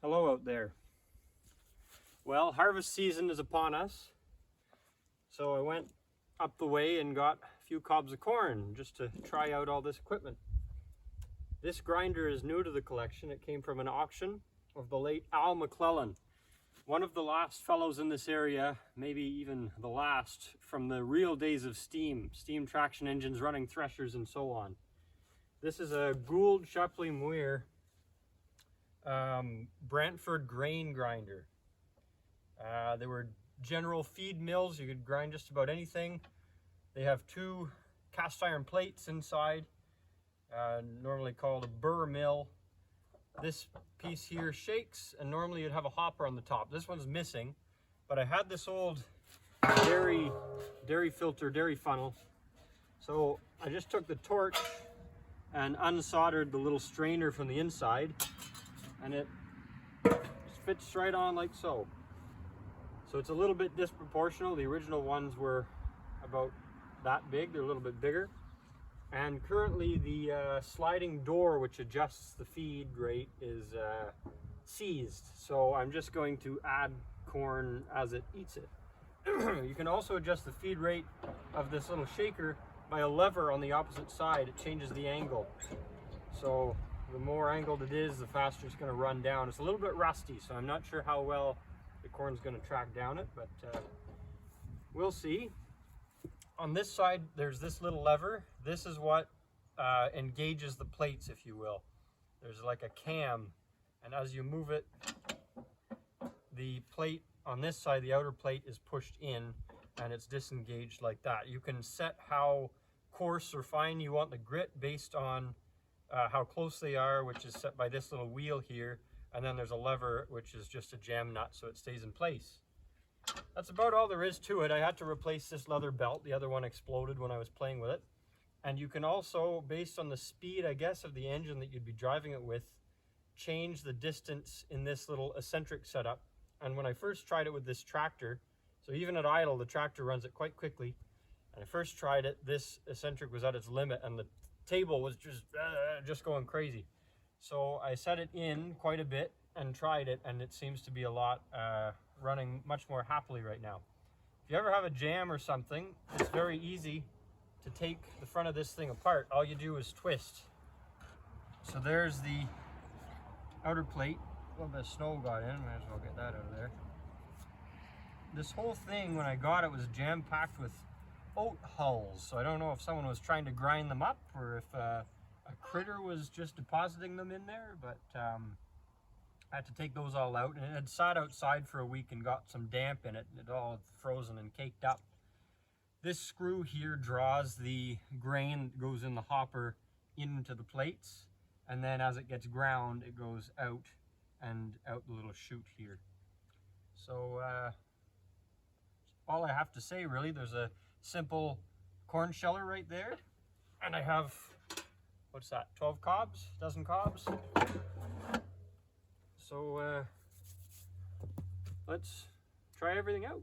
Hello out there. Well, harvest season is upon us, so I went up the way and got a few cobs of corn just to try out all this equipment. This grinder is new to the collection. It came from an auction of the late Al McClellan, one of the last fellows in this area, maybe even the last, from the real days of steam traction engines running threshers and so on. This is a Goold Shapley Muir Brantford grain grinder. They were general feed mills. You could grind just about anything. They have two cast iron plates inside, normally called a burr mill. This piece here shakes, and normally you'd have a hopper on the top. This one's missing, but I had this old dairy filter, dairy funnel. So I just took the torch and unsoldered the little strainer from the inside, and it just fits right on like so. So it's a little bit disproportional. The original ones were about that big. They're a little bit bigger. And currently the sliding door which adjusts the feed rate is seized. So I'm just going to add corn as it eats it. You can also adjust the feed rate of this little shaker by a lever on the opposite side. It changes the angle. So the more angled it is, the faster it's going to run down. It's a little bit rusty, so I'm not sure how well the corn's going to track down it, but we'll see. On this side, there's this little lever. This is what engages the plates, if you will. There's like a cam, and as you move it, the plate on this side, the outer plate, is pushed in, and it's disengaged like that. You can set how coarse or fine you want the grit based on how close they are, which is set by this little wheel here, and then there's a lever which is just a jam nut so it stays in place. That's about all there is to it. I had to replace this leather belt. The other one exploded when I was playing with it. And you can also, based on the speed, I guess, of the engine that you'd be driving it with, change the distance in this little eccentric setup. And when I first tried it with this tractor, so even at idle, the tractor runs it quite quickly. And I first tried it, this eccentric was at its limit, and the table was just going crazy. So I set it in quite a bit and tried it, and it seems to be a lot running much more happily right now. If you ever have a jam or something, it's very easy to take the front of this thing apart. All you do is twist. So there's the outer plate. A little bit of snow got in, might as well get that out of there. This whole thing, when I got it, was jam-packed with oat hulls. So I don't know if someone was trying to grind them up or if a critter was just depositing them in there, but I had to take those all out, and it had sat outside for a week and got some damp in it, and it all frozen and caked up. This screw here draws the grain that goes in the hopper into the plates, and then as it gets ground, it goes out and out the little chute here. So all I have to say, really, there's a simple corn sheller right there, and I have, what's that, 12 cobs, a dozen cobs. So let's try everything out.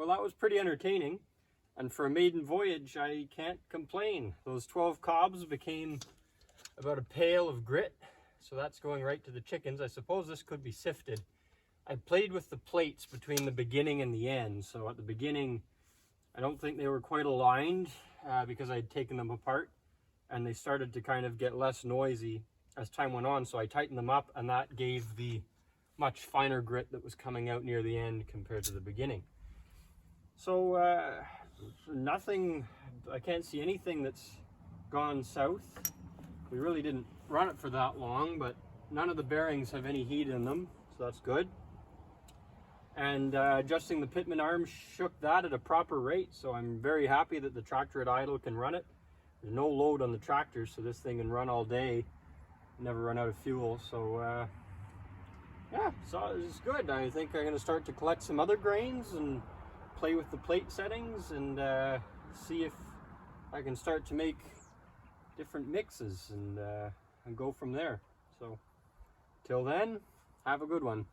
Well, that was pretty entertaining. And for a maiden voyage, I can't complain. Those 12 cobs became about a pail of grit. So that's going right to the chickens. I suppose this could be sifted. I played with the plates between the beginning and the end. So at the beginning, I don't think they were quite aligned because I had taken them apart. And they started to kind of get less noisy as time went on. So I tightened them up, and that gave the much finer grit that was coming out near the end compared to the beginning. So nothing, I can't see anything that's gone south. We really didn't run it for that long, but none of the bearings have any heat in them, so that's good. And adjusting the pitman arm shook that at a proper rate, so I'm very happy that the tractor at idle can run it. There's no load on the tractor, so this thing can run all day, never run out of fuel. So yeah, so it's good. I think I'm going to start to collect some other grains and play with the plate settings and see if I can start to make different mixes and go from there. So till then, have a good one.